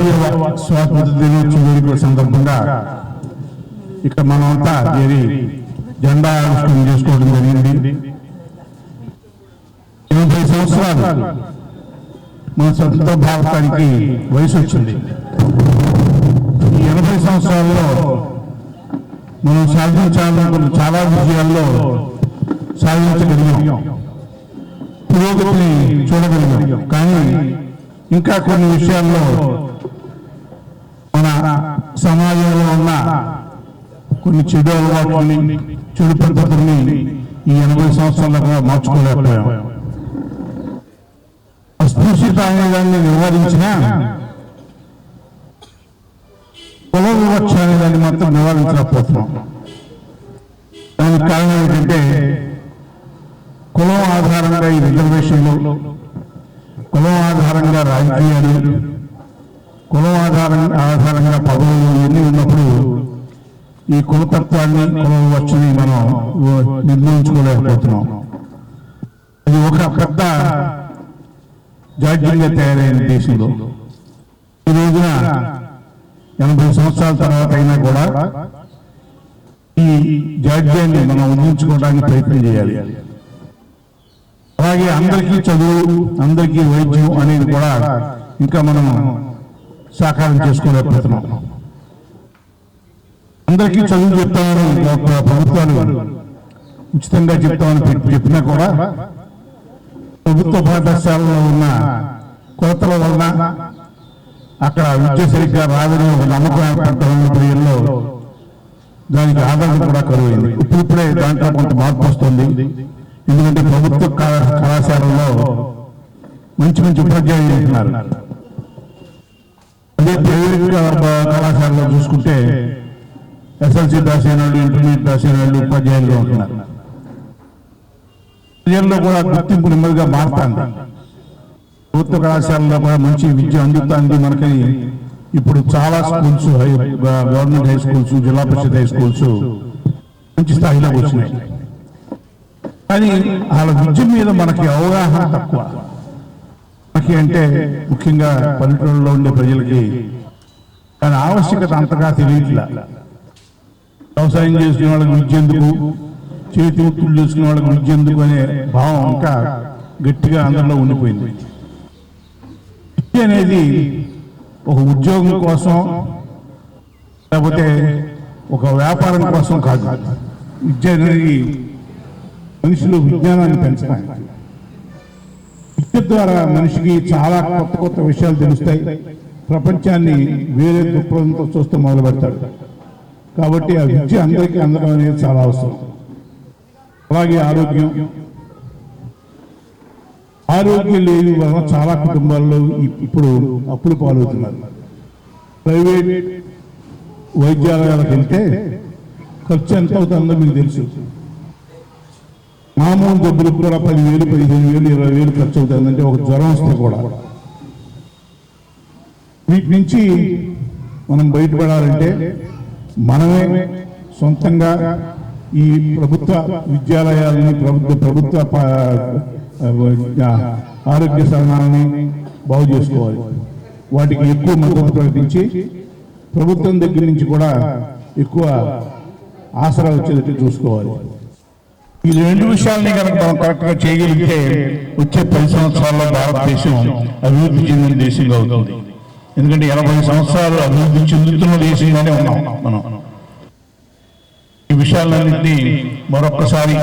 70వ స్వాతంత్ర దినోత్సవం వేడుకల సందర్భంగా ఇక్కడ మనమంతా చేరి జెండా ఆవిష్కరణ చేసుకోవడం జరిగింది. 80 సంవత్సరాలు మన స్వతంత్ర భారతానికి వయసు వచ్చింది. ఈ 80 సంవత్సరాల్లో మనం సాధించాలనుకున్న చాలా విజయాల్లో సాధించగలిగాం, పురోగతిని చూడగలిగాం. కానీ ఇంకా కొన్ని విషయాల్లో మన సమాజంలో ఉన్న కొన్ని చెడు అలవాట్లని, చెడు పద్ధతుల్ని ఈ 80 సంవత్సరాలుగా మార్చుకోలేకపోయాం. అస్పృశ్యత అనే దాన్ని నివారించినా కుల వివక్ష అనే దాన్ని మాత్రం నివారించలేకపోతున్నాం. దానికి కారణం ఏంటంటే కులం ఆధారంగా ఈ రిజర్వేషన్లు, కులం ఆధారంగా రాజకీయాలు, కులం ఆధారంగా పదవులు ఇవన్నీ ఉన్నప్పుడు ఈ కులతత్వాన్ని, కుల వివక్షని మనం నిర్ణయించుకోలేకపోతున్నాం. అది ఒక పెద్ద జాడ్యంగా తయారైన దేశంలో ఈ రోజున 80 సంవత్సరాల తర్వాత అయినా కూడా ఈ జాడ్యాన్ని మనం వదిలించుకోవడానికి ప్రయత్నం చేయాలి. అలాగే అందరికీ చదువు, అందరికీ వైద్యం అనేది కూడా ఇంకా మనం సాకారం చేసుకోలేకపోతున్నాం. అందరికీ చదువు చెప్తామని ప్రభుత్వాలు ఉచితంగా చెప్తామని చెప్పినా కూడా ప్రభుత్వ పాఠశాలలో ఉన్న కొరతల వలన అక్కడ విద్య సరిగ్గా రాదని ఒక నమ్మకం ఏర్పడుతున్న క్రియల్లో దానికి ఆధారం కూడా కరువైంది. ఇప్పుడిప్పుడే దాంట్లో కొంత మార్పు వస్తుంది. ఎందుకంటే ప్రభుత్వ కళాశాలలో మంచి మంచి ఉపాధ్యాయులు ఉంటున్నారు. అదే ప్రైవేట్ కళాశాలలో చూసుకుంటే ఎస్ఎల్సీ రాసిన వాళ్ళు, ఇంటర్మీడియట్ రాసిన వాళ్ళు ఉపాధ్యాయులుగా ఉంటున్నారు. ప్రజల్లో కూడా గుర్తింపు నెమ్మదిగా మారుతుంది. ప్రభుత్వ కళాశాలలో కూడా మంచి విద్య అందుతుంది. మనకి ఇప్పుడు చాలా స్కూల్స్, గవర్నమెంట్ హై స్కూల్స్, జిల్లా పరిషత్ హై స్కూల్స్ మంచి స్థాయిలోకి వచ్చినాయి. కానీ వాళ్ళ విద్య మీద మనకి అవగాహన తక్కువ. మనకి అంటే ముఖ్యంగా పల్లెటూరులో ఉండే ప్రజలకి దాని ఆవశ్యకత అంతగా తెలియట్లా. వ్యవసాయం చేసుకునే వాళ్ళకి విద్య ఎందుకు, చేతి వృత్తులు చేసుకునే వాళ్ళకి విద్య ఎందుకు అనే భావం ఇంకా గట్టిగా అందరిలో ఉండిపోయింది. విద్య అనేది ఒక ఉద్యోగం కోసం లేకపోతే ఒక వ్యాపారం కోసం కాదు. విద్య అనేది మనిషిలో విజ్ఞానాన్ని పెంచడానికి. విద్య ద్వారా మనిషికి చాలా కొత్త కొత్త విషయాలు తెలుస్తాయి. ప్రపంచాన్ని వేరే దృక్పథంతో చూస్తూ మొదలు పెడతాడు. కాబట్టి ఆ విద్య అందరికీ అందడం అనేది చాలా అవసరం. అలాగే ఆరోగ్యం లేని వల్ల చాలా కుటుంబాల్లో ఇప్పుడు అప్పులు పాలవుతున్నారు. ప్రైవేట్ వైద్యాలయాలకు వెళ్తే ఖర్చు ఎంత అవుతుందో మీకు తెలుసు. మామూలు డబ్బులకు కూడా 10,000, 15,000, 20,000 ఖర్చు అవుతుందంటే ఒక జ్వరం వస్తే కూడా. వీటి నుంచి మనం బయటపడాలంటే మనమే సొంతంగా ఈ ప్రభుత్వ విద్యాలయాలని, ప్రభుత్వ ఆరోగ్య స్థానాలని బాగు చేసుకోవాలి. వాటికి ఎక్కువ మద్దతు ప్రకటించి ప్రభుత్వం దగ్గర నుంచి కూడా ఎక్కువ ఆసరా వచ్చేటట్టు చూసుకోవాలి. ఈ రెండు విషయాలని కనుక మనం కరెక్ట్గా చేయగలిగితే వచ్చే 10 సంవత్సరాల్లో భారతదేశం అభివృద్ధి చెందిన దేశంగా అవుతుంది. ఎందుకంటే 80 సంవత్సరాలు అభివృద్ధి చెందుతున్న దేశంగానే ఉన్నాం మనం. ఈ విషయాలన్నింటినీ మరొక్కసారి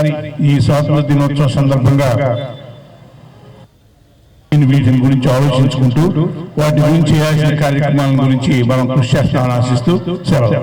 ఈ స్వాతంత్ర దినోత్సవం సందర్భంగా వీటిని గురించి ఆలోచించుకుంటూ వాటి గురించి చేయాల్సిన కార్యక్రమాల గురించి మనం కృషి చేస్తామని ఆశిస్తూ సెలవు.